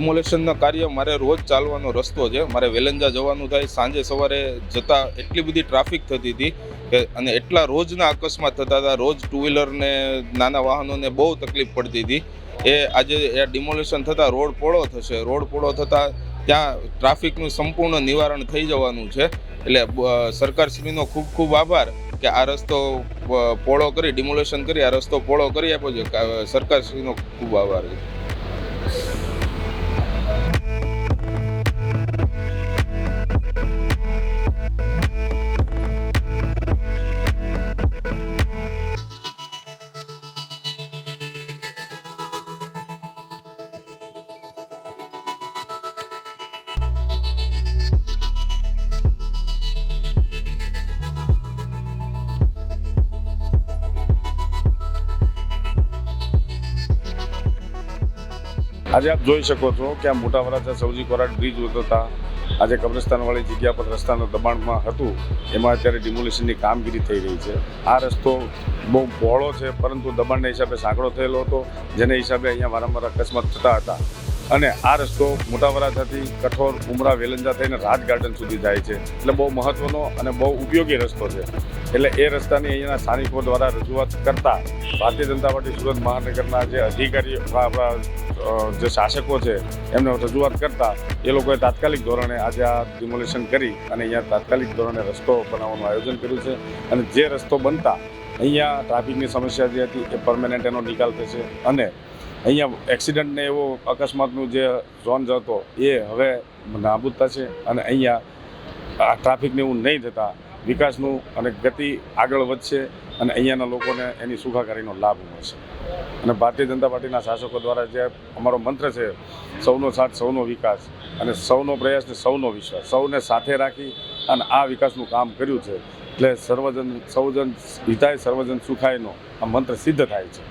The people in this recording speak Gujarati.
ડિમોલેશનના કાર્ય મારે રોજ ચાલવાનો રસ્તો છે. મારે વેલંજા જવાનું થાય, સાંજે સવારે જતાં એટલી બધી ટ્રાફિક થતી હતી કે અને એટલા રોજના અકસ્માત થતા હતા. રોજ ટુ વ્હીલરને નાના વાહનોને બહુ તકલીફ પડતી હતી. આજે ડિમોલેશન થતાં રોડ પહોળો થશે. રોડ પહોળો થતાં ત્યાં ટ્રાફિકનું સંપૂર્ણ નિવારણ થઈ જવાનું છે. એટલે સરકારશ્રીનો ખૂબ ખૂબ આભાર કે આ રસ્તો પહોળો કરી, ડિમોલેશન કરી આ રસ્તો પહોળો કરી આપ્યો છે. સરકારશ્રીનો ખૂબ આભાર છે. આજે આપ જોઈ શકો છો કે આ મોટા વરાછા સૌજી કોરાટ બ્રિજ ઉતરતા આજે કબ્રસ્તાનવાળી જગ્યા પર રસ્તાના દબાણમાં હતું, એમાં અત્યારે ડિમોલિશનની કામગીરી થઈ રહી છે. આ રસ્તો બહુ પહોળો છે, પરંતુ દબાણના હિસાબે સાંકડો થયેલો હતો, જેને હિસાબે અહીંયા વારંવાર અકસ્માત થતા હતા. અને આ રસ્તો મોટા વરાછાથી કઠોર, ઉમરા, વેલંજા થઈને રાજ ગાર્ડન સુધી જાય છે. એટલે બહુ મહત્વનો અને બહુ ઉપયોગી રસ્તો છે. એટલે એ રસ્તાની અહીંયાના સ્થાનિકો દ્વારા રજૂઆત કરતા ભારતીય જનતા પાર્ટી સુરત મહાનગરના જે અધિકારીઓ, આપણા જે શાસકો છે, એમને રજૂઆત કરતા એ લોકોએ તાત્કાલિક ધોરણે આજે આ ડિમોલેશન કરી અને અહીંયા તાત્કાલિક ધોરણે રસ્તો બનાવવાનું આયોજન કર્યું છે. અને જે રસ્તો બનતા અહીંયા ટ્રાફિકની સમસ્યા જે હતી એ પરમેનન્ટ એનો નિકાલ થશે. અને અહીંયા એક્સિડન્ટને એવો અકસ્માતનું જે ઝોન હતો એ હવે નાબૂદ થશે. અને અહીંયા આ ટ્રાફિકને એવું નહીં થતાં વિકાસનું અને ગતિ આગળ વધશે અને અહીંયાના લોકોને એની સુખાકારીનો લાભ મળશે. અને ભારતીય જનતા પાર્ટીના શાસકો દ્વારા જે અમારો મંત્ર છે, સૌનો સાથ, સૌનો વિકાસ અને સૌનો પ્રયાસ ને સૌનો વિશ્વાસ, સૌને સાથે રાખી અને આ વિકાસનું કામ કર્યું છે. એટલે સૌજન હિતાય સર્વજન સુખાયનો આ મંત્ર સિદ્ધ થાય છે.